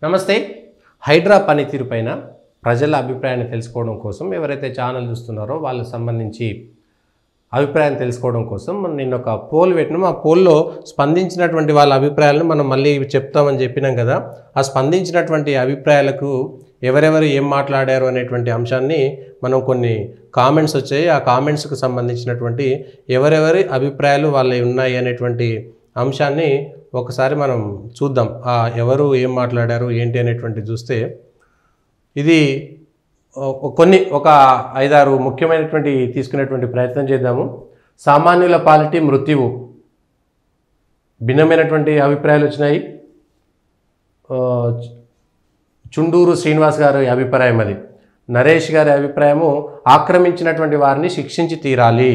నమస్తే. హైడ్రా పనితీరుపైన ప్రజల అభిప్రాయాన్ని తెలుసుకోవడం కోసం ఎవరైతే ఛానల్ చూస్తున్నారో వాళ్ళకి సంబంధించి అభిప్రాయాన్ని తెలుసుకోవడం కోసం నిన్న ఒక పోల్ పెట్టినాం. ఆ పోల్లో స్పందించినటువంటి వాళ్ళ అభిప్రాయాలను మనం మళ్ళీ చెప్తామని చెప్పినాం కదా. ఆ స్పందించినటువంటి అభిప్రాయాలకు ఎవరెవరు ఏం మాట్లాడారు అనేటువంటి అంశాన్ని మనం కొన్ని కామెంట్స్ వచ్చాయి. ఆ కామెంట్స్కు సంబంధించినటువంటి ఎవరెవరి అభిప్రాయాలు వాళ్ళవి ఉన్నాయి అనేటువంటి అంశాన్ని ఒకసారి మనం చూద్దాం. ఎవరు ఏం మాట్లాడారు ఏంటి అనేటువంటి చూస్తే ఇది ఒక 5-6 ముఖ్యమైనటువంటి తీసుకునేటువంటి ప్రయత్నం చేద్దాము. సామాన్యుల పాలిటీ మృత్యువు, భిన్నమైనటువంటి అభిప్రాయాలు వచ్చినాయి. చుండూరు శ్రీనివాస్ గారి అభిప్రాయం అది. నరేష్ గారి అభిప్రాయము ఆక్రమించినటువంటి వారిని శిక్షించి తీరాలి.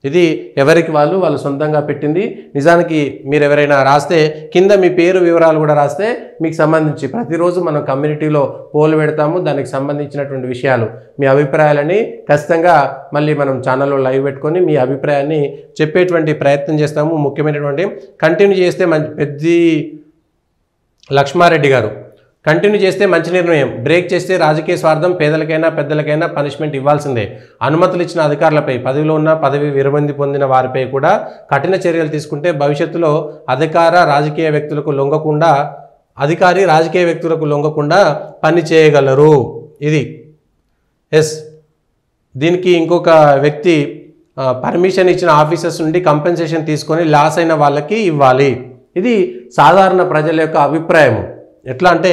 ఇది ఎవరికి వాళ్ళు సొంతంగా పెట్టింది. నిజానికి మీరు ఎవరైనా రాస్తే కింద మీ పేరు వివరాలు కూడా రాస్తే మీకు సంబంధించి ప్రతిరోజు మనం కమ్యూనిటీలో పోల్ పెడతాము. దానికి సంబంధించినటువంటి విషయాలు మీ అభిప్రాయాలని ఖచ్చితంగా మళ్ళీ మనం ఛానల్లో లైవ్ పెట్టుకొని మీ అభిప్రాయాన్ని చెప్పేటువంటి ప్రయత్నం చేస్తాము. ముఖ్యమైనటువంటి కంటిన్యూ చేస్తే పెద్ది లక్ష్మారెడ్డి గారు కంటిన్యూ చేస్తే మంచి నిర్ణయం, బ్రేక్ చేస్తే రాజకీయ స్వార్థం, పేదలకైనా పెద్దలకైనా పనిష్మెంట్ ఇవ్వాల్సిందే. అనుమతులు ఇచ్చిన అధికారులపై, పదవిలో ఉన్న పదవి విరమణ పొందిన వారిపై కూడా కఠిన చర్యలు తీసుకుంటే భవిష్యత్తులో రాజకీయ వ్యక్తులకు లొంగకుండా పని చేయగలరు. ఇది దీనికి ఇంకొక వ్యక్తి పర్మిషన్ ఇచ్చిన ఆఫీసర్స్ నుండి కంపెన్సేషన్ తీసుకొని లాస్ అయిన వాళ్ళకి ఇవ్వాలి. ఇది సాధారణ ప్రజల యొక్క అభిప్రాయము. ఎట్లా అంటే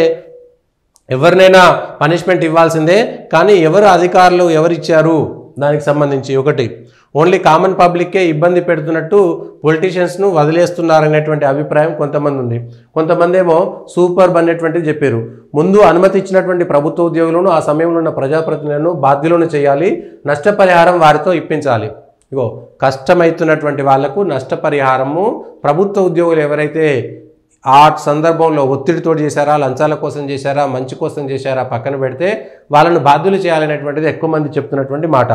ఎవరినైనా పనిష్మెంట్ ఇవ్వాల్సిందే, కానీ అధికారులు ఎవరిచ్చారు దానికి సంబంధించి ఒకటి ఓన్లీ కామన్ పబ్లిక్కే ఇబ్బంది పెడుతున్నట్టు పొలిటీషియన్స్ను వదిలేస్తున్నారనేటువంటి అభిప్రాయం కొంతమంది ఉంది. కొంతమంది ఏమో సూపర్బ్ అనేటువంటిది చెప్పారు. ముందు అనుమతి ఇచ్చినటువంటి ప్రభుత్వ ఉద్యోగులను, ఆ సమయంలో ఉన్న ప్రజాప్రతినిధులను బాధ్యులను చేయాలి, నష్టపరిహారం వారితో ఇప్పించాలి. కష్టమవుతున్నటువంటి వాళ్లకు నష్టపరిహారము ప్రభుత్వ ఉద్యోగులు ఎవరైతే ఆ సందర్భంలో ఒత్తిడితో చేశారా, లంచాల కోసం చేశారా, మంచి కోసం చేశారా పక్కన పెడితే వాళ్ళను బాధ్యులు చేయాలనేటువంటిది ఎక్కువ మంది చెప్తున్నటువంటి మాట.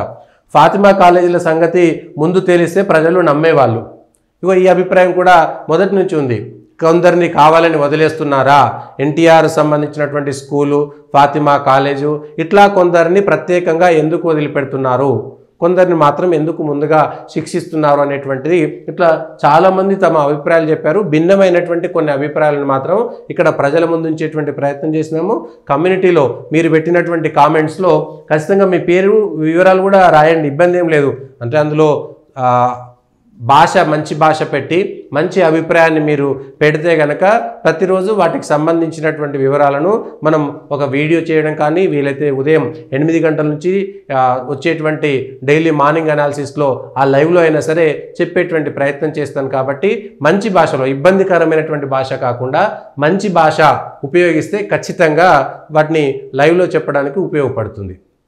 ఫాతిమా కాలేజీల సంగతి ముందు తేలిస్తే ప్రజలు నమ్మేవాళ్ళు. ఈ అభిప్రాయం కూడా మొదటి నుంచి ఉంది. కొందరిని కావాలని వదిలేస్తున్నారా, ఎన్టీఆర్ సంబంధించినటువంటి స్కూలు, ఫాతిమా కాలేజు, ఇట్లా కొందరిని ప్రత్యేకంగా ఎందుకు వదిలిపెడుతున్నారు, కొందరిని మాత్రం ఎందుకు ముందుగా శిక్షిస్తున్నారు అనేటువంటిది ఇట్లా చాలామంది తమ అభిప్రాయాలు చెప్పారు. భిన్నమైనటువంటి కొన్ని అభిప్రాయాలను మాత్రం ఇక్కడ ప్రజల ముందు ఉంచేటువంటి ప్రయత్నం చేసినాము. కమ్యూనిటీలో మీరు పెట్టినటువంటి కామెంట్స్లో ఖచ్చితంగా మీ పేరు వివరాలు కూడా రాయండి, ఇబ్బంది ఏం లేదు. అంటే అందులో మంచి భాష పెట్టి మంచి అభిప్రాయాన్ని మీరు పెడితే కనుక ప్రతిరోజు వాటికి సంబంధించినటువంటి వివరాలను మనం ఒక వీడియో చేయడం కానీ, వీలైతే ఉదయం 8 గంటల నుంచి వచ్చేటువంటి డైలీ మార్నింగ్ అనాలిసిస్లో ఆ లైవ్లో అయినా సరే చెప్పేటువంటి ప్రయత్నం చేస్తాను. కాబట్టి మంచి భాషలో, ఇబ్బందికరమైనటువంటి భాష కాకుండా మంచి భాష ఉపయోగిస్తే ఖచ్చితంగా వాటిని లైవ్లో చెప్పడానికి ఉపయోగపడుతుంది.